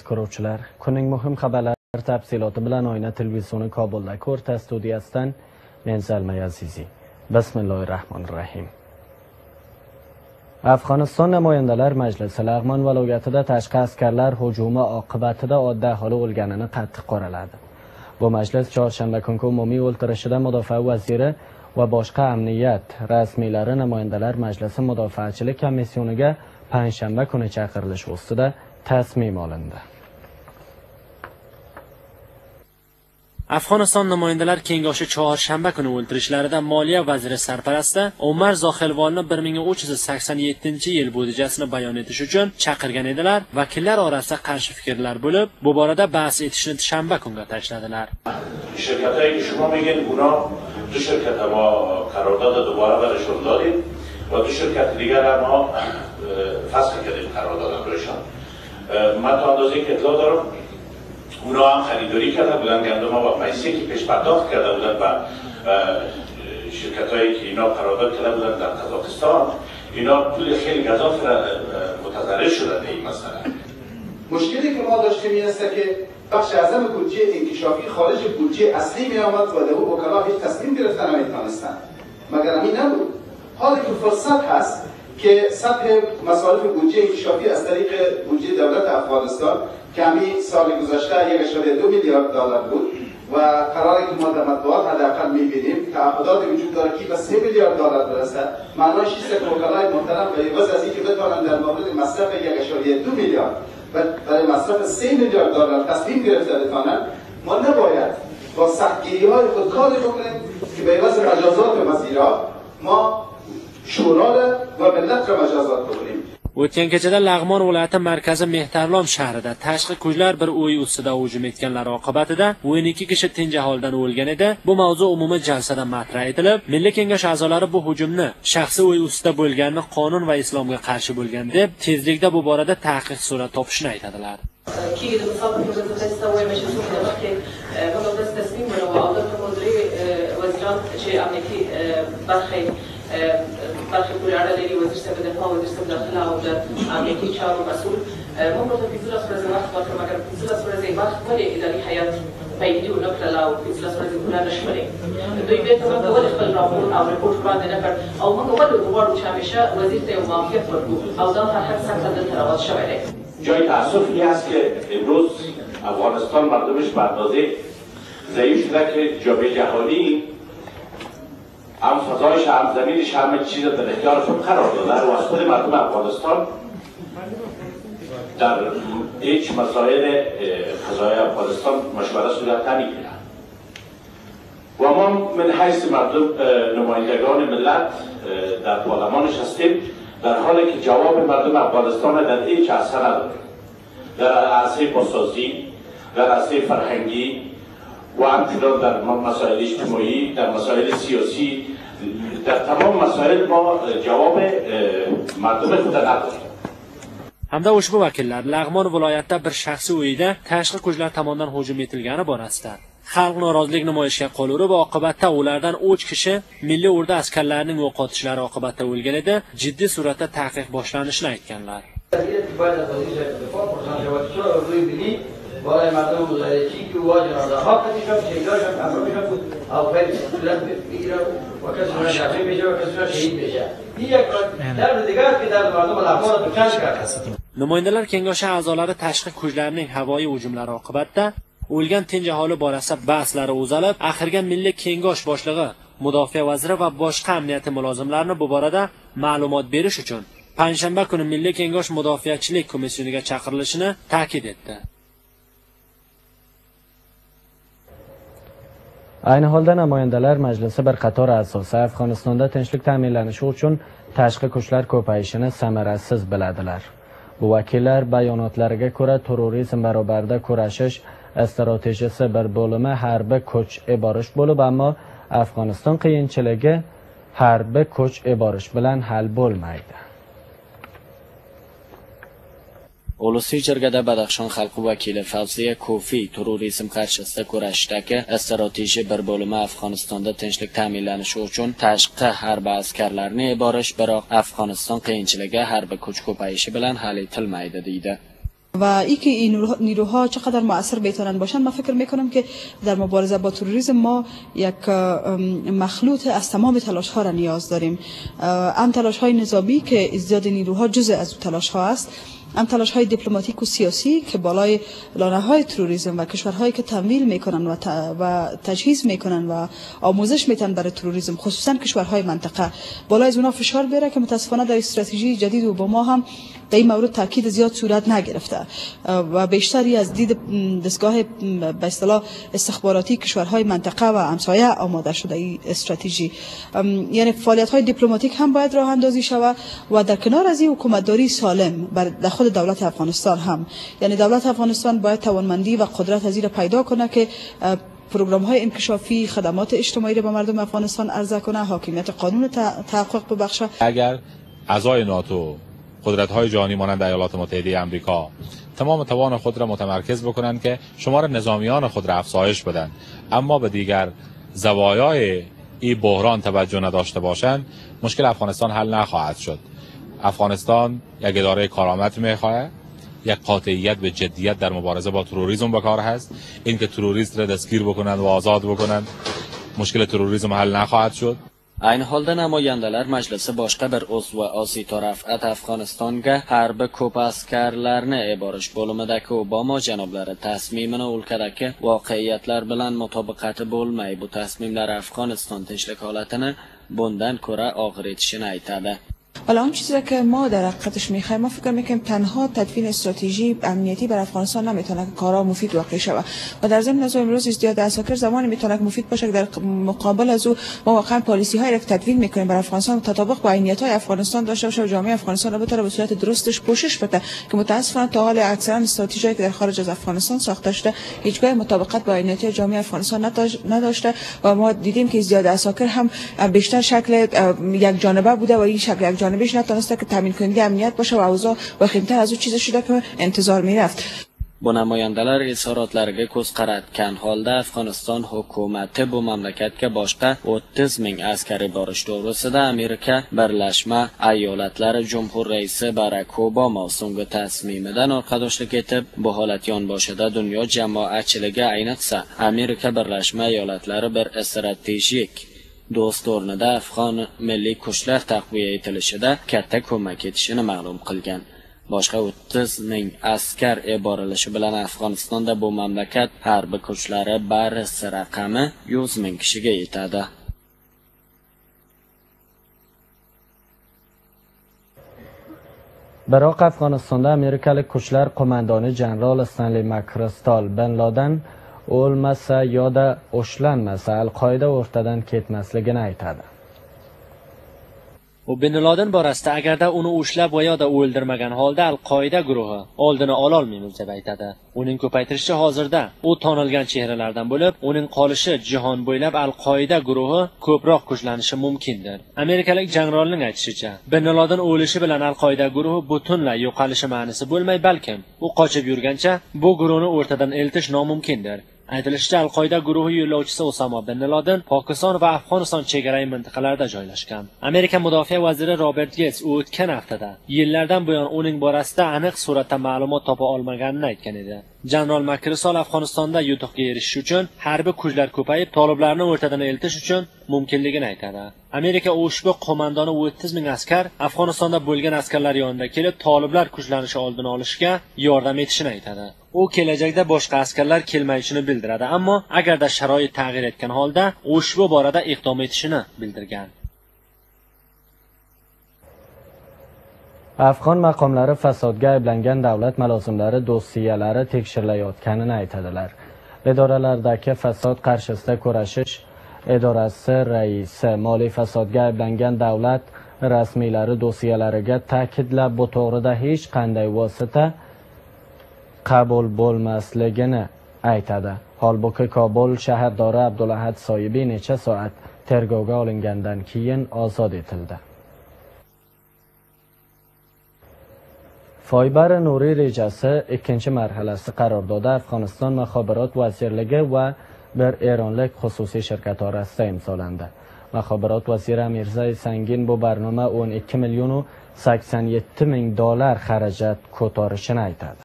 ko'ruvchilar, kunning muhim xabarlari tafsiloti bilan Oyna televizioni Kobuldagi o'rta studiyasidan men Salmay Aziziy. Bismillahirrahmanirrahim. Afg'oniston namoyandalar majlisi Lag'mon viloyatida tashqi askarlar hujumi oqibatida oddiy aholi o'lganini qattiq qoraladi. Bu majlis chorshanba kungi umumiy o'ltirishida mudofaa vaziri va boshqa amniyat rasmiylari namoyandalar majlisi mudofaachilik komissioniga panshanba kuni chaqirilishi ustida tasmim olindi. Afg'oniston namoyandalar kengashi chorshanba kuni o'ltirishlarida Moliya vaziri sarparasti Omar Zohilvolni 1387-yil budjasini bayon etish uchun chaqirgan edilar. Vakillar orasida qarshi fikrlar bo'lib, bu borada bahs etishni shanba kunga tashladilar. Shirkatlar که شما میگین اونا دو شرکت ما قرارداد دوباره برشون دادیم و دو شرکت دیگر ما فسخ کردیم قرارداد برشون. من تا اندازه‌ای که اطلاع دارم اونا هم خریداری کرده بودن گندم ها و پیسه که پیش پرداخت کرده بودن و شرکتایی که اینا قرارداد کرده بودن در قزاقستان اینا پول خیلی گزاف متضرر شدن این مسئله. مشکلی که ما داشتیم این است که بخش اعظم بودجه انکشافی خارج بودجه اصلی می آمد و در وکلا هیچ تصمیم گرفتن نمیتونستن. مگر همین نبود. حالی که فرصت هست که سطح مصارف بودجه انکشافی از طریق بودجه دولت افغانستان که همین سال گذشته 1.2 میلیارد دلار بود و قراره که ما در مطبوعات حداقل می‌بینیم تعهدات وجود داره که به 3 میلیارد دلار برسه. معناش این است که وکلای محترم به عوض از اینکه بتوانند در مورد مصرف 1.2 میلیارد و برای مصرف 3 میلیارد دلار تصمیم گرفته بتوانند، ما نباید با سختگیری‌های خود کاری بکنیم که به عوض مجازات وزیرا ما شورا و ملت را مجازات بکنیم. O'tgan kechada Lag'mon viloyati markazi Mehtarlom shahrida tashqi kuchlar bir uy ustida hujum etganlar oqibatida 12 kishi tinch aholidan o'lgan edi. Bu mavzu umumiy jalsada matrah etilib, Milliy kengash a'zolari bu hujumni shaxsiy uy ustida bo'lganini qonun va islomga qarshi bo'lgan deb tezlikda bu borada taqiq surat topishni aytadilar. برخی پولیاره لیلی وزیر سبد دفاع وزیر سبد داخله و در امنیتی چهار مسئول مملکت پیزل سرز وقت وقت مگر پیزل سرز وقت ولی اداری حیات پیدی و نکل لاو پیزل سرز پولیاره نشمری دوی بیت من دوال خبر راپور او رپورت بعد نکر او من دوال دوبار چهمیشه وزیر ته معافیت ورگو او دام فرحت سکل دل تراوات شویره. جای تأسف این است که امروز افغانستان مردمش به اندازه ضعیف شده که جامعه جهانی هم فضایش هم زمینش همه چیز در اختیارشون قرار داده و از خود مردم افغانستان در هیچ مسائل فضای افغانستان مشورت صورت نمیگیرند و ما من حیث مردم نمایندگان ملت در پارلمان نشستیم در حالی که جواب مردم افغانستان در هیچ عرصه نداریم، در عرصه بازسازی، در عرصه فرهنگی و همچنان در مسائل اجتماعی، در مسائل سیاسی، در تمام مسائل ما جواب مردم خود نداریم. Hamda ushbu vakillar Lag'mon viloyatida bir shaxsiy uyida tashqi kuchlar tomonidan hujum etilgani borasida xalq norozilik namoyishiga qo'l urib, oqibatda ulardan 3 kishi milliy o'rda askarlarining o'qotishlari oqibatida o'lgan edi. Jiddiy suratda taqiq boshlanishini aytganlar. برای مردم مزایده‌ای که او جنازه ها کشیدن، شهیدانشان افرادشان بود، او خیلی صورت میگیره و کسی را زخمی میشه و کسی را شهید میشه. این یک درد دیگر که در مردم لغمان دچار کرده. Namoyandalar kengashi a'zolari tashqi kuchlarning havoyi hujumlari oqibatida o'lgan tinch aholi borasida bahslari o'zalib, axirga Milliy kengash boshlig'i, mudofaa vaziri va boshqa amniyat mulozimlarini bu borada ma'lumot berish uchun panshanba kuni Milliy kengash mudofaachilik komissioniga chaqirilishini ta'kid etdi. Ayni holda namoyandalar majlisi bir qator asosi Afg'onistonda tinchlik ta'minlanishi uchun tashqi kuchlar ko'payishini samarasiz biladilar. Bu vakillar bayonotlariga ko'ra terrorizm barobarida kurashish strategiyasi bir bo'limi harbiy kuch iborish bo'lib, ammo Afg'oniston qiyinchiligi harbiy kuch iborish bilan hal bo'lmaydi. Ulusiy jirgada Badaxshon xalqi vakili Fawziya Kofi terrorizm qarshisida kurashishdagi strategiya bir bo'limi Afg'onistonda tinchlik ta'minlanishi uchun tashqi harbiy askarlarni iborish, biroq Afg'oniston qiyinchiligi harbiy kuch ko'payishi bilan hal etilmaydi deydi. و اینکه این نیروها چقدر مؤثر میتونن باشن، من فکر میکنم که در مبارزه با تروریسم ما یک مخلوط از تمام تلاش ها را نیاز داریم. هم تلاش های نظامی که ازدیاد نیروها جزء از تلاش ها است، هم تلاش های دیپلماتیک و سیاسی که بالای لانه های تروریسم و کشورهایی که تمویل میکنن و تجهیز میکنن و آموزش میتن برای تروریسم، خصوصا کشورهای منطقه، بالای از اونها فشار بیاره که متاسفانه در استراتژی جدید اوباما هم در این مورد تاکید زیاد صورت نگرفته و بیشتری از دید دستگاه به اصطلاح استخباراتی کشورهای منطقه و همسایه آماده شده این استراتژی. یعنی فعالیت های دیپلماتیک هم باید راه اندازی شود و در کنار از این حکومتداری سالم در خود دولت افغانستان هم، یعنی دولت افغانستان باید توانمندی و قدرت از این پیدا کنه که پروگرام های انکشافی، خدمات اجتماعی را به مردم افغانستان عرضه کنه، حاکمیت قانون تحقق ببخشه. اگر اعضای ناتو، قدرت‌های جهانی مانند ایالات متحده آمریکا تمام توان خود را متمرکز بکنند که شمار نظامیان خود را افزایش بدن، اما به دیگر زوایای این بحران توجه نداشته باشند، مشکل افغانستان حل نخواهد شد. افغانستان یک اداره کارآمد میخواهد، یک قاطعیت به جدیت در مبارزه با تروریسم به کار هست. اینکه تروریست را دستگیر بکنند و آزاد بکنند، مشکل تروریسم حل نخواهد شد. Aynı holda namoyandalar majlisi boshqa bir uzv Osiy Tarafat Afg'onistonga harbiy ko'p askarlarni eborish bo'limidagi Obama janoblari tasmimini o'lkadagi voqeiyatlar bilan mutobiqati bo'lmay, bu tasmimlar Afg'oniston tinchlik holatini bundan ko'ra og'ir etishini aytadi. حالا اون چیزی که ما در حقیقتش میخوایم، ما فکر میکنیم تنها تدوین استراتژی امنیتی بر افغانستان نمیتونه که کارا مفید واقع شود و در ضمن از امروز ازدیاد عساکر زمانی میتونه که مفید باشه که در مقابل از او ما واقعا پالیسی هایی را که تدوین میکنیم بر افغانستان تطابق با عینیت های افغانستان داشته باشه و جامعه افغانستان را بتونه به صورت درستش پوشش بده، که متاسفانه تا حال اکثرا استراتژی که در خارج از افغانستان ساخته شده هیچگاه مطابقت با عینیت جامعه افغانستان نداشته و ما دیدیم که ازدیاد عساکر هم بیشتر شکل یک جانبه بوده و این شکل یک جانبهش نتونسته که تامین کننده امنیت باشه و اوضاع وخیم‌تر از اون چیزی شده که انتظار میرفت. Bu namoyandalar esoratlariga ko'z qaratgan holda Afg'oniston hukumati bu mamlakatga boshqa 30 ming askar yuborish to'g'risida Amerika Birlashma Ayollatlari Jumhur raisi Barak Obama so'nggi tasmimidan orqadoshlik etib, bu holat yonboshida dunyo jamoatchiligi, ayniqsa Amerika Birlashma Ayollatlari bir strategik do'st o'rnida afg'on milliy kuchlar taqviya etilishida katta ko'mak etishini ma'lum qilgan. Boshqa 30 ming askar eborilishi bilan Afg'onistonda bu mamlakat harbiy kuchlari barisi raqami 100 ming kishiga yetadi. Biroq Afg'onistonda amerikalik kuchlar qo'mondoni general Stanley McChrystal Bin Laden o'lmasa yoda ushlanmasa Al-Qoida o'rtadan ketmasligini aytadi. U Bin Laden borasida agarda uni ushlab va yoda o'ldirmagan holda Al-Qoida guruhi oldini ola olmaymiz deb aytadi. Uning ko'paytirishi hozirda u tonilgan chehralardan bo'lib, uning qolishi jahon bo'ylab Al-Qoida guruhi ko'proq kuchlanishi mumkindir. Amerikalik generalning aytishicha, Bin Laden o'lishi bilan Al-Qoida guruhi butunlay yo'qolishi ma'nosi bo'lmay, balkim u qochib yurgancha bu guruhni o'rtadan eltish nomumkindir. Aytilishicha, Al-Qoida guruhi yo'lovchisi Osama bin Laden Pokiston va Afg'oniston chegara mintaqalarida joylashgan. Amerika mudofaa vaziri Robert Gates o'tgan haftada yillardan buyon uning borasida aniq suratda ma'lumot topa olmaganini aytgan edi. General McChrystal Afg'onistonda yutuqqa erishish uchun harbiy kuchlar ko'payib, toliblarni o'rtadan eltish uchun mumkinligini aytadi. Amerika ushbu qo'mondoni 30 ming askar Afg'onistonda bo'lgan askarlar yonida kelib, toliblar kuchlanishi oldini olishga yordam etishini aytadi. U kelajakda boshqa askarlar kelmayishini bildiradi, ammo agarda sharoit tag'yir etgan holda ushbu borada iqdom etishini bildirgan. Afg'on maqomlari fasodga ayblangan davlat mulozimlari dossiyalari tekshirilayotganini aytadilar. Idoralardagi fasod qarshisida kurashish idorasi raisi moliy fasodga ayblangan davlat rasmiylari dossiyalariga ta'kidlab, bu to'g'rida hech qanday vosita qabul bo'lmasligini aytadi. Holbuki Kobul shahardori Abdulahad Soyibi necha soat tergovga olingandan keyin ozod etildi. Foybar Nuriy rejasi ikkinchi marhalasi qarordodi Afg'oniston Mukhobarot vazirligi va bir eronlik xususiy shirkat orasida imzolandi. Mukhobarot vaziri Mirzai Sangin bu barnoma 12 million $87 ming xarajat ko'tarishini aytadi.